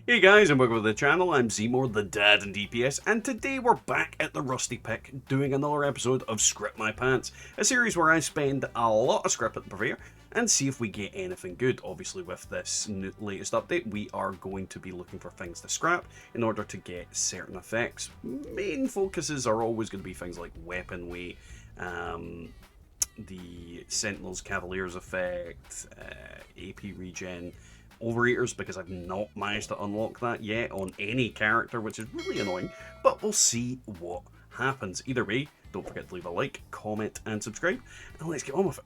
Hey guys, and welcome to the channel. I'm Zmore, the dad in DPS, and today we're back at the Rusty Pick doing another episode of Script My Pants, a series where I spend a lot of script at the Purveyor and see if we get anything good. Obviously, with this latest update, we are going to be looking for things to scrap in order to get certain effects. Main focuses are always going to be things like weapon weight, the Sentinels Cavaliers effect, AP regen, Overeaters, because I've not managed to unlock that yet on any character, which is really annoying, but we'll see what happens. Either way, don't forget to leave a like, comment, and subscribe, and let's get on with it.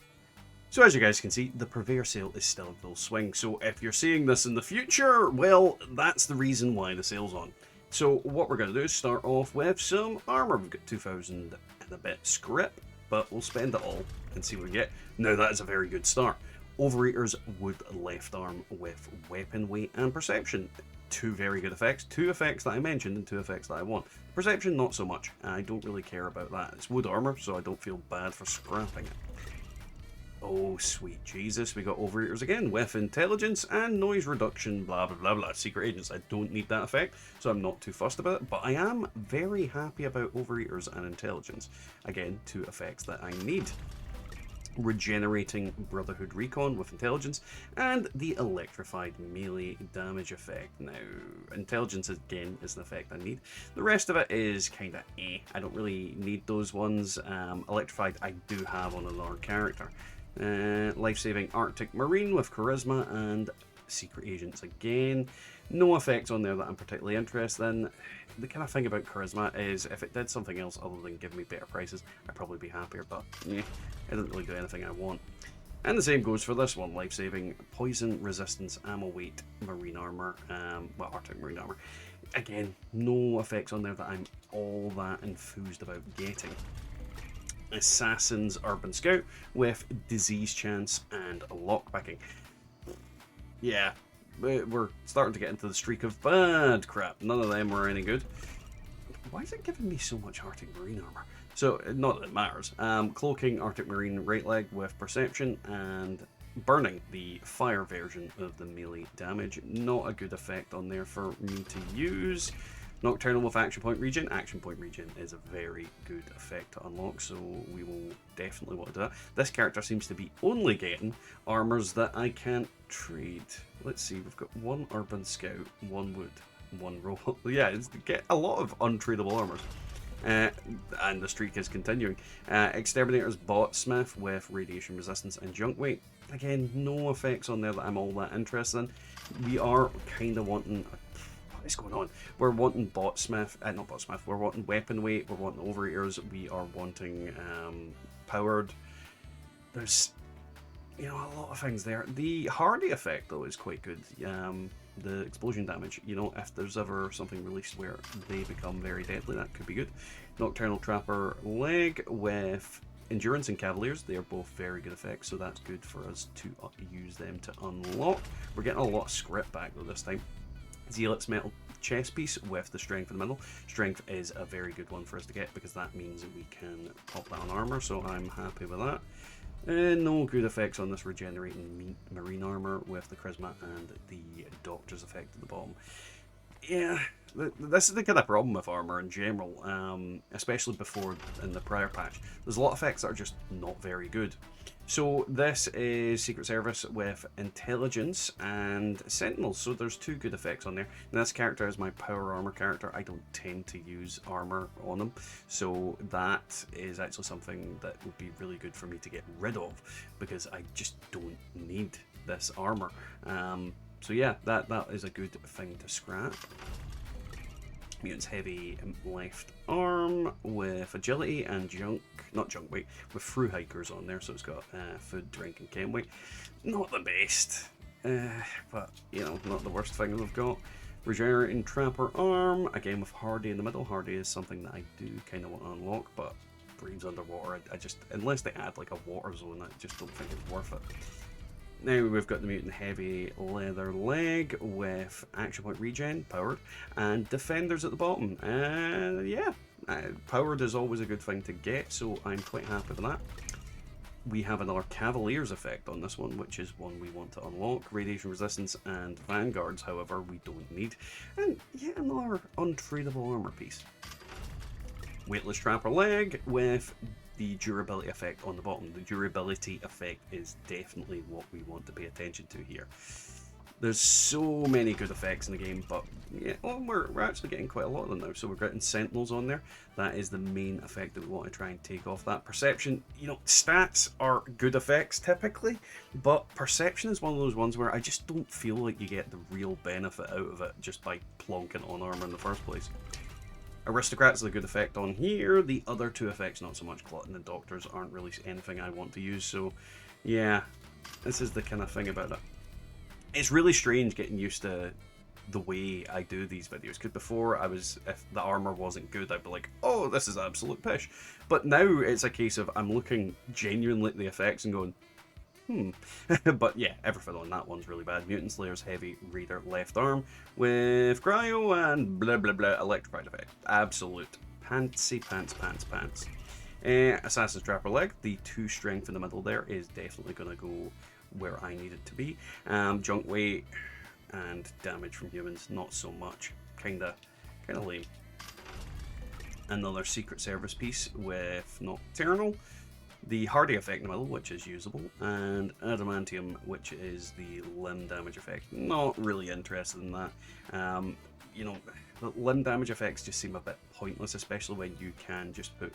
So as you guys can see, the Purveyor sale is still in full swing, so if you're seeing this in the future, well, that's the reason why the sale's on. So what we're going to do is start off with some armor. We've got 2,000 and a bit script, but we'll spend it all and see what we get. Now that is a very good start. Overeaters would left arm with weapon weight and perception. Two very good effects. Two effects that I mentioned and two effects that I want. Perception, not so much. I don't really care about that. It's wood armor, so I don't feel bad for scrapping it. Oh, sweet Jesus. We got Overeaters again with intelligence and noise reduction, blah, blah, blah, blah. Secret agents. I don't need that effect, so I'm not too fussed about it. But I am very happy about Overeaters and intelligence. Again, two effects that I need. Regenerating Brotherhood Recon with intelligence, and the electrified melee damage effect. Now, intelligence again is an effect I need. The rest of it is kind of I don't really need those ones. Electrified I do have on another character. Life-saving Arctic Marine with charisma and secret agents again. No effects on there that I'm particularly interested in. The kind of thing about charisma is if it did something else other than give me better prices, I'd probably be happier, but it doesn't really do anything I want. And the same goes for this one, life-saving poison resistance ammo weight marine armor, Arctic marine armor. Again, no effects on there that I'm all that enthused about getting. Assassin's Urban Scout with disease chance and lockpicking. Yeah, we're starting to get into the streak of bad crap. None of them were any good. Why is it giving me so much Arctic Marine armor? So, not that it matters. Cloaking Arctic Marine right leg with perception and burning, the fire version of the melee damage. Not a good effect on there for me to use. Nocturnal with action point regen. Action point regen is a very good effect to unlock, so we will definitely want to do that. This character seems to be only getting armors that I can't trade. Let's see, we've got one Urban Scout, one wood, one robot. Yeah, it's get a lot of untradeable armors. And the streak is continuing. Exterminator's Botsmith with radiation resistance and junk weight. Again, no effects on there that I'm all that interested in. We are kind of wanting what is going on? We're wanting Botsmith, not Botsmith, we're wanting weapon weight, we're wanting Overeaters, we are wanting powered. There's, a lot of things there. The Hardy effect, though, is quite good. The explosion damage, if there's ever something released where they become very deadly, that could be good. Nocturnal Trapper leg with Endurance and Cavaliers, they are both very good effects, so that's good for us to use them to unlock. We're getting a lot of script back, though, this time. Zealot's Metal Chest Piece with the Strength in the middle. Strength is a very good one for us to get because that means that we can pop that on armor, so I'm happy with that. No good effects on this regenerating marine armor with the charisma and the doctor's effect at the bottom. Yeah, this is the kind of problem with armor in general, especially before in the prior patch. There's a lot of effects that are just not very good. So this is Secret Service with intelligence and sentinels, so there's two good effects on there. And this character is my power armor character. I don't tend to use armor on them, so that is actually something that would be really good for me to get rid of because I just don't need this armor. So yeah, that is a good thing to scrap. Mutant's heavy left arm with agility and not junk weight, with through hikers on there, so it's got food, drink, and chem weight. Not the best, but not the worst thing we've got. Regenerating Trapper arm, again with Hardy in the middle. Hardy is something that I do kind of want to unlock, but breathes underwater. I just, unless they add like a water zone, I just don't think it's worth it. Now we've got the Mutant Heavy Leather Leg with Action Point Regen, powered, and Defenders at the bottom. And yeah, powered is always a good thing to get, so I'm quite happy with that. we have another Cavalier's effect on this one, which is one we want to unlock. Radiation resistance and vanguards, however, we don't need. And yet another untradeable armor piece. Weightless Trapper leg with the durability effect on the bottom. The durability effect is definitely what we want to pay attention to here. There's so many good effects in the game, but yeah, we're actually getting quite a lot of them now. So we're getting Sentinels on there. That is the main effect that we want to try and take off that. Perception, you know, stats are good effects typically, but Perception is one of those ones where I just don't feel like you get the real benefit out of it just by plonking on armor in the first place. Aristocrats is a good effect on here. The other two effects, not so much. Glutton and Doctors aren't really anything I want to use. So yeah, this is the kind of thing about it. It's really strange getting used to the way I do these videos, because before if the armor wasn't good, I'd be like, oh, this is absolute pish. But now it's a case of I'm looking genuinely at the effects and going, but yeah, everything on that one's really bad. Mutant Slayer's Heavy Raider left arm with cryo and blah blah blah electrified effect. Absolute pantsy pants. Assassin's Trapper leg, the 2 strength in the middle there is definitely going to go where I need it to be. Junk weight and damage from humans, not so much. Kinda lame. Another Secret Service piece with Nocturnal. The Hardy effect in the middle, which is usable, and Adamantium, which is the limb damage effect. Not really interested in that. You know, the limb damage effects just seem a bit pointless, especially when you can just put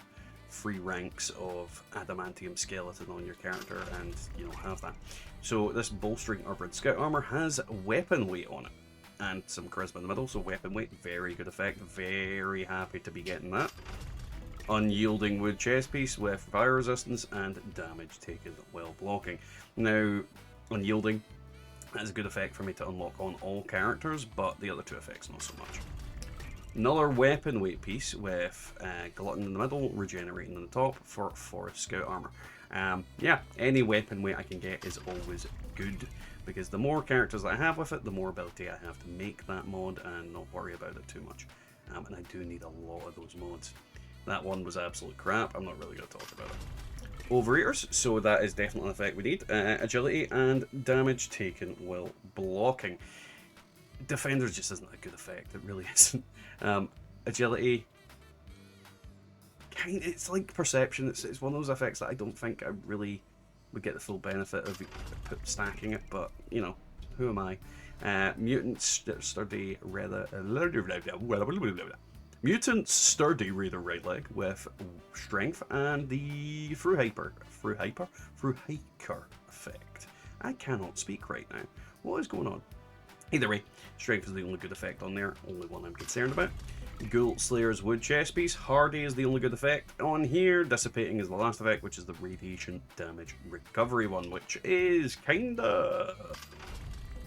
3 ranks of Adamantium skeleton on your character and, you know, have that. So this Bolstering Urban Scout armor has weapon weight on it and some charisma in the middle, so weapon weight, very good effect. Very happy to be getting that. Unyielding wood chest piece with fire resistance and damage taken while blocking. Now, unyielding, that is a good effect for me to unlock on all characters, but the other 2 effects not so much. Another weapon weight piece with Glutton in the middle, regenerating on the top for Forest Scout armor. Yeah, any weapon weight I can get is always good, because the more characters that I have with it, the more ability I have to make that mod and not worry about it too much. And I do need a lot of those mods. That one was absolute crap. I'm not really going to talk about it. Overeaters, so that is definitely an effect we need. Agility and damage taken while blocking. Defenders just isn't a good effect. It really isn't. Agility, it's like Perception. It's one of those effects that I don't think I really would get the full benefit of stacking it, but you know, who am I? Mutant Sturdy Mutant Sturdy Raider right leg with strength and the Fruhiker effect. I cannot speak right now. What is going on? Either way, strength is the only good effect on there, only one I'm concerned about. Ghoul Slayer's wood chest piece. Hardy is the only good effect on here. Dissipating is the last effect, which is the radiation damage recovery one, which is kinda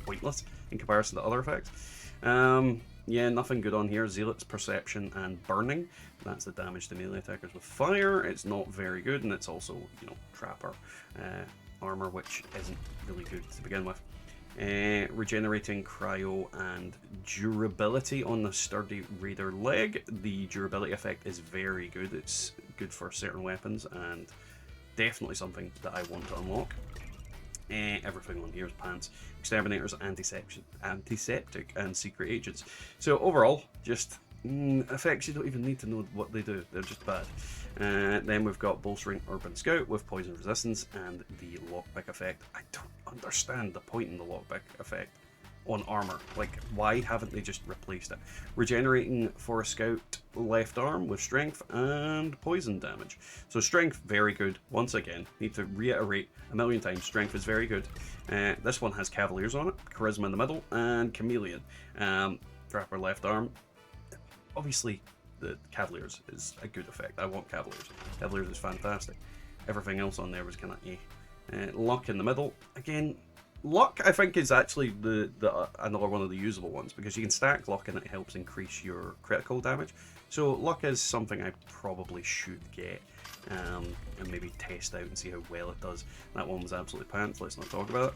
pointless in comparison to other effects. Yeah, nothing good on here. Zealot's Perception and Burning. That's the damage to melee attackers with fire. It's not very good, and it's also, you know, Trapper armor, which isn't really good to begin with. Regenerating cryo and durability on the Sturdy Raider leg. The durability effect is very good. It's good for certain weapons and definitely something that I want to unlock. Everything on here is pants. Exterminators, antiseptic, and secret agents. So overall, just effects you don't even need to know what they do. They're just bad. Then we've got Bolstering Urban Scout with poison resistance and the lockpick effect. I don't understand the point in the lockpick effect on armor. Like, why haven't they just replaced it? Regenerating for a Scout left arm with strength and poison damage. So strength, very good. Once again, need to reiterate a million times, strength is very good. This one has Cavaliers on it, charisma in the middle, and chameleon. Trapper left arm. Obviously, the Cavaliers is a good effect. I want Cavaliers. Cavaliers is fantastic. Everything else on there was kind of Luck in the middle. Again, Luck, I think, is actually another one of the usable ones, because you can stack Luck and it helps increase your critical damage. So Luck is something I probably should get and maybe test out and see how well it does. That one was absolutely pants. Let's not talk about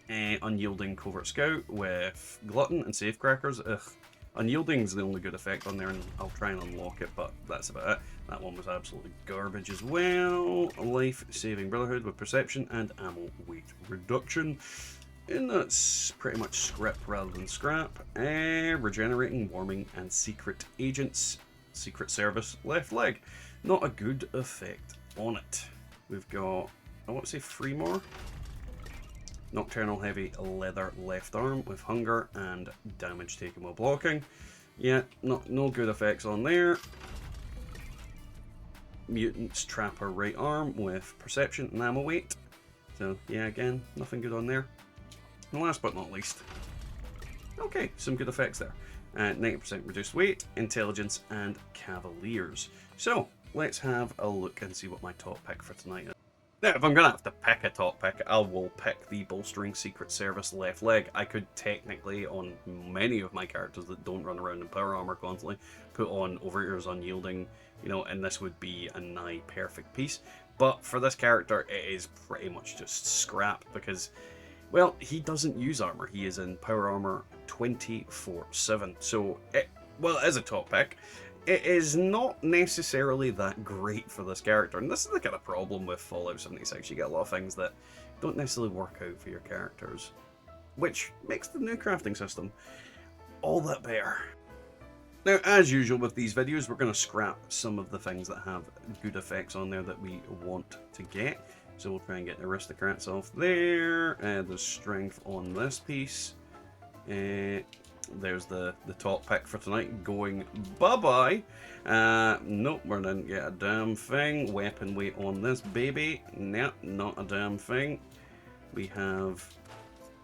it. Unyielding Covert Scout with Glutton and Safecrackers. Ugh, Unyielding's the only good effect on there, and I'll try and unlock it, but that's about it. That one was absolutely garbage as well. Life-saving Brotherhood with perception and ammo weight reduction. And that's pretty much script rather than scrap. Regenerating, warming, and secret agents. Secret service left leg. Not a good effect on it. We've got, I want to say 3 more. Nocturnal heavy leather left arm with hunger and damage taken while blocking. Yeah, no good effects on there. Mutant's trapper right arm with perception and ammo weight. So yeah, again, nothing good on there. And last but not least, okay, some good effects there. 90% reduced weight, intelligence, and cavaliers. So let's have a look and see what my top pick for tonight is. Now, if I'm going to have to pick a top pick, I will pick the bolstering Secret Service left leg. I could technically, on many of my characters that don't run around in power armor constantly, put on Overeater's Unyielding, you know, and this would be a nigh perfect piece. But for this character, it is pretty much just scrap because, well, he doesn't use armor. He is in power armor 24/7. So, it is a top pick. It is not necessarily that great for this character, and this is the kind of problem with Fallout 76. You get a lot of things that don't necessarily work out for your characters, which makes the new crafting system all that better. Now, as usual with these videos, we're going to scrap some of the things that have good effects on there that we want to get. So we'll try and get the aristocrats off there, the strength on this piece. There's the top pick for tonight going bye-bye. Nope, we didn't get a damn thing. Weapon weight on this baby. Nope, not a damn thing. We have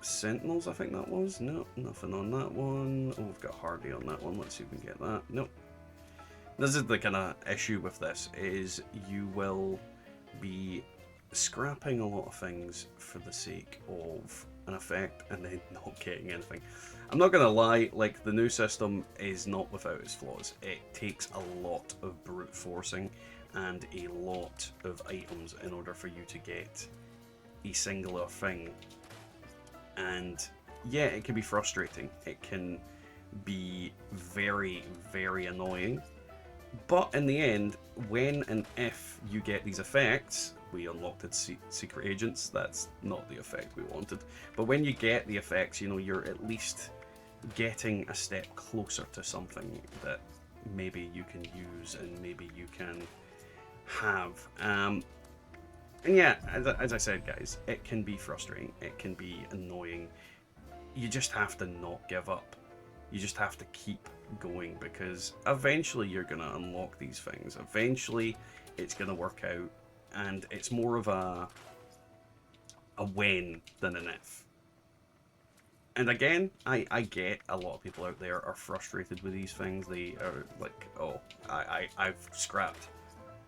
Sentinels, I think that was. Nope, nothing on that one. Oh, we've got Hardy on that one. Let's see if we can get that. Nope. This is the kind of issue with this, is you will be scrapping a lot of things for the sake of an effect and then not getting anything. I'm not gonna lie, like, the new system is not without its flaws. It takes a lot of brute forcing and a lot of items in order for you to get a singular thing. And yeah, it can be frustrating. It can be very, very annoying. But in the end, when and if you get these effects, we unlocked its secret agents, that's not the effect we wanted. But when you get the effects, you know, you're at least getting a step closer to something that maybe you can use and maybe you can have. And yeah, as I said, guys, it can be frustrating, it can be annoying. You just have to not give up. You just have to keep going, because eventually you're going to unlock these things. Eventually it's going to work out, and it's more of a when than an if. And again, I get a lot of people out there are frustrated with these things. They are like, oh, I've scrapped.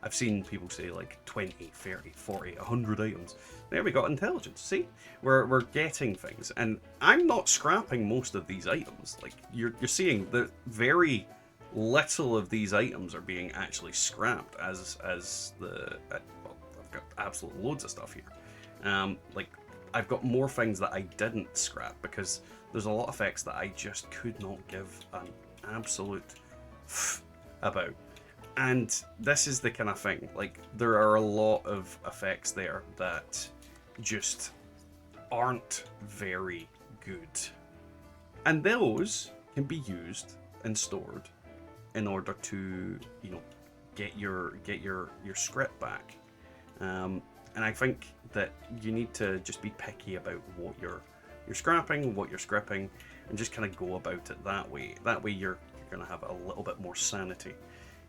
I've seen people say like 20, 30, 40, 100 items. There we got intelligence. See, we're getting things, and I'm not scrapping most of these items. Like you're seeing that very little of these items are being actually scrapped as the well, I've got absolute loads of stuff here. Like I've got more things that I didn't scrap because there's a lot of effects that I just could not give an absolute about. And this is the kind of thing, like, there are a lot of effects there that just aren't very good. And those can be used and stored in order to, you know, get your script back. And I think that you need to just be picky about what you're scrapping, what you're scripting, and just kind of go about it that way. That way you're going to have a little bit more sanity.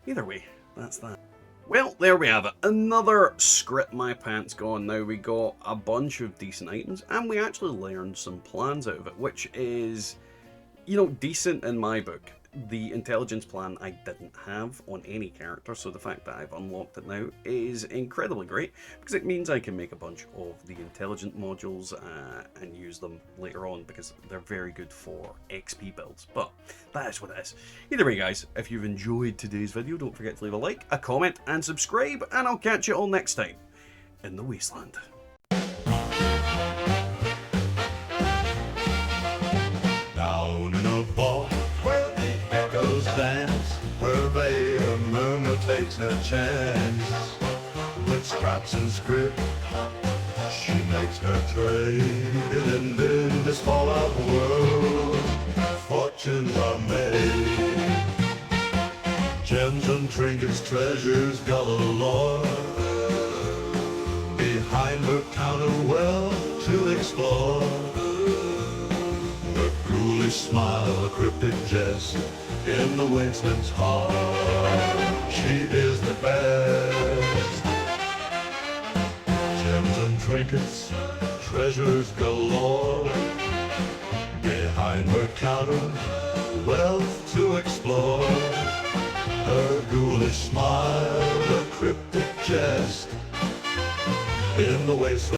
Either way, that's that. Well, there we have it. Another script my pants gone. Now we got a bunch of decent items, and we actually learned some plans out of it, which is, you know, decent in my book. The intelligence plan I didn't have on any character, so the fact that I've unlocked it now is incredibly great, because it means I can make a bunch of the intelligent modules and use them later on, because they're very good for XP builds. But that is what it is. Either way, guys, if you've enjoyed today's video, don't forget to leave a like, a comment, and subscribe, and I'll catch you all next time in the Wasteland. Down in a bar where the takes her chance with scraps and script. She makes her trade, and in this fallout world, fortunes are made. Gems and trinkets, treasures galore. Behind her counter, wealth to explore. A ghoulish smile, a cryptic jest in the winksman's heart. She is the best. Gems and trinkets, treasures galore. Behind her counter, wealth to explore. Her ghoulish smile, a cryptic jest in the wasteland.